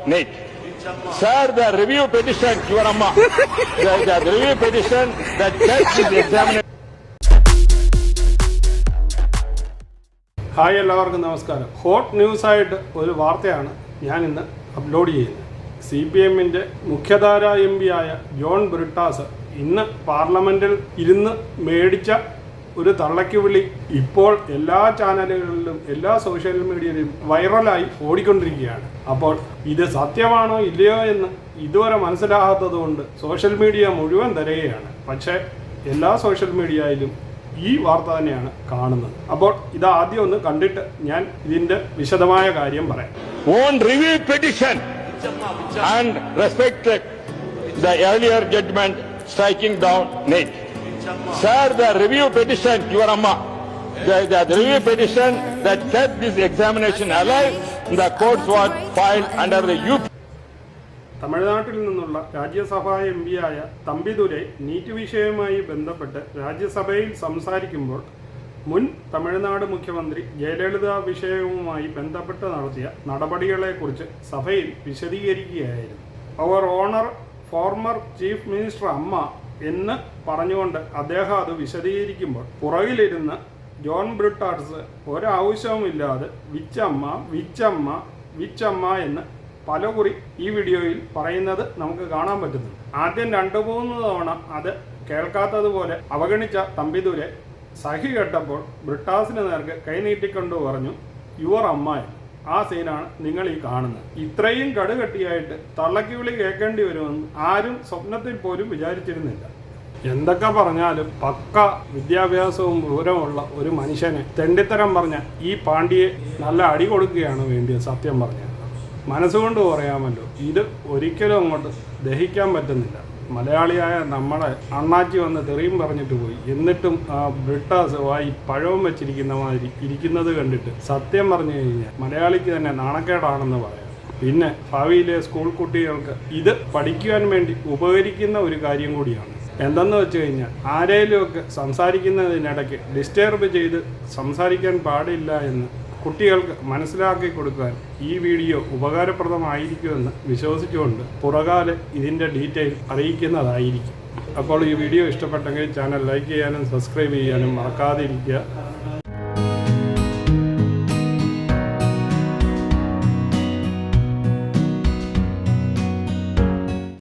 Nick. Sir, the review petition, your Amma. The review petition that judge is examined. Hi എല്ലാവർക്കും നമസ്കാരം. Hot ന്യൂസായിട്ട് ഒരു വാർത്തയാണ് ഞാൻ ഇന്ന് അപ്ലോഡ് ചെയ്യുന്നത്. CPMന്റെ മുഖ്യധാര MP ആയ ജോൺ ബ്രിട്ടാസ് ഇന്ന് പാർലമെൻറ്റിൽ ഇരുന്ന് മേടിച്ച ഒരു തള്ളയ്ക്ക് വിളി ഇപ്പോൾ എല്ലാ ചാനലുകളിലും എല്ലാ സോഷ്യൽ മീഡിയയിലും വൈറലായി ഓടിക്കൊണ്ടിരിക്കുകയാണ്. അപ്പോൾ ഇത് സത്യമാണോ ഇല്ലയോ എന്ന് ഇതുവരെ മനസ്സിലാകാത്തതുകൊണ്ട് സോഷ്യൽ മീഡിയ മുഴുവൻ തിരയുകയാണ്. പക്ഷേ എല്ലാ സോഷ്യൽ മീഡിയയിലും ഈ വാർത്ത തന്നെയാണ് കാണുന്നത്. അപ്പോൾ ഇത് ആദ്യം ഒന്ന് കണ്ടിട്ട് ഞാൻ ഇതിന്റെ വിശദമായ കാര്യം പറയാം. On review petition and respect the earlier judgment striking down Nick. Sir, the review petition, your Amma. The review petition that kept this examination alive in the courts was filed under the UP. തമിഴ്നാട്ടിൽ നിന്നുള്ള രാജ്യസഭാ MP ആയ Thambidurai NEET വിഷയവുമായി ബന്ധപ്പെട്ട് രാജ്യസഭയിൽ സംസാരിക്കുമ്പോൾ മുൻ തമിഴ്നാട് മുഖ്യമന്ത്രി ജയലളിത വിഷയവുമായി ബന്ധപ്പെട്ട് നടത്തിയ നടപടികളെക്കുറിച്ച് സഭയിൽ വിശദീകരിക്കുകയായിരുന്നു. അവർ ഓണർ ഫോർമർ ചീഫ് മിനിസ്റ്റർ അമ്മ എന്ന് പറഞ്ഞുകൊണ്ട് അദ്ദേഹം അത് വിശദീകരിക്കുമ്പോൾ പുറകിലിരുന്ന് ജോൺ ബ്രിട്ടാസ് ഒരാവശ്യവുമില്ലാതെ വിച്ചമ്മ വിച്ചമ്മ വിച്ചമ്മ എന്ന് പലകുറി ഈ വീഡിയോയിൽ പറയുന്നത് നമുക്ക് കാണാൻ പറ്റുന്നു. ആദ്യം 2-3 തവണ അത് കേൾക്കാത്തതുപോലെ അവഗണിച്ച തമ്പിദുരെ സഹി കേട്ടപ്പോൾ ബ്രിട്ടാസിന് നേർക്ക് കൈനീട്ടിക്കൊണ്ട് പറഞ്ഞു യുവർ അമ്മ. ആ സീനാണ് നിങ്ങൾ ഈ കാണുന്നത്. ഇത്രയും കടുകട്ടിയായിട്ട് തള്ളക്കി വിളി കേൾക്കേണ്ടി വരുമെന്ന് ആരും സ്വപ്നത്തിൽ പോലും വിചാരിച്ചിരുന്നില്ല. എന്തൊക്കെ പറഞ്ഞാലും പക്ക വിദ്യാഭ്യാസവും വിവരമുള്ള ഒരു മനുഷ്യനെ തെണ്ടിത്തരം പറഞ്ഞ ഈ പാണ്ഡ്യയെ നല്ല അടി കൊടുക്കുകയാണ് വേണ്ടിയത്. സത്യം പറഞ്ഞാൽ മനസ്സുകൊണ്ട് പറയാമല്ലോ, ഇത് ഒരിക്കലും അങ്ങോട്ട് ദഹിക്കാൻ പറ്റുന്നില്ല. മലയാളിയായ നമ്മളെ അണ്ണാച്ചി വന്ന് തെറിയും പറഞ്ഞിട്ട് പോയി. എന്നിട്ടും ആ ബ്രിട്ടാസ് വായി പഴവും വെച്ചിരിക്കുന്ന മാതിരി ഇരിക്കുന്നത് കണ്ടിട്ട് സത്യം പറഞ്ഞു കഴിഞ്ഞാൽ മലയാളിക്ക് തന്നെ നാണക്കേടാണെന്ന് പറയാം. പിന്നെ ഭാവിയിലെ സ്കൂൾ കുട്ടികൾക്ക് ഇത് പഠിക്കുവാൻ വേണ്ടി ഉപകരിക്കുന്ന ഒരു കാര്യം കൂടിയാണ്. എന്തെന്ന് വെച്ച് കഴിഞ്ഞാൽ ആരെങ്കിലുമൊക്കെ സംസാരിക്കുന്നതിനിടയ്ക്ക് ഡിസ്റ്റർബ് ചെയ്ത് സംസാരിക്കാൻ പാടില്ല എന്ന് കുട്ടികൾക്ക് മനസ്സിലാക്കി കൊടുക്കാൻ ഈ വീഡിയോ ഉപകാരപ്രദമായിരിക്കുമെന്ന് വിശ്വസിച്ചുകൊണ്ട് പുറകാലെ ഇതിൻ്റെ ഡീറ്റെയിൽ അറിയിക്കുന്നതായിരിക്കും. അപ്പോൾ ഈ വീഡിയോ ഇഷ്ടപ്പെട്ടെങ്കിൽ ചാനൽ ലൈക്ക് ചെയ്യാനും സബ്സ്ക്രൈബ് ചെയ്യാനും മറക്കാതിരിക്കുക.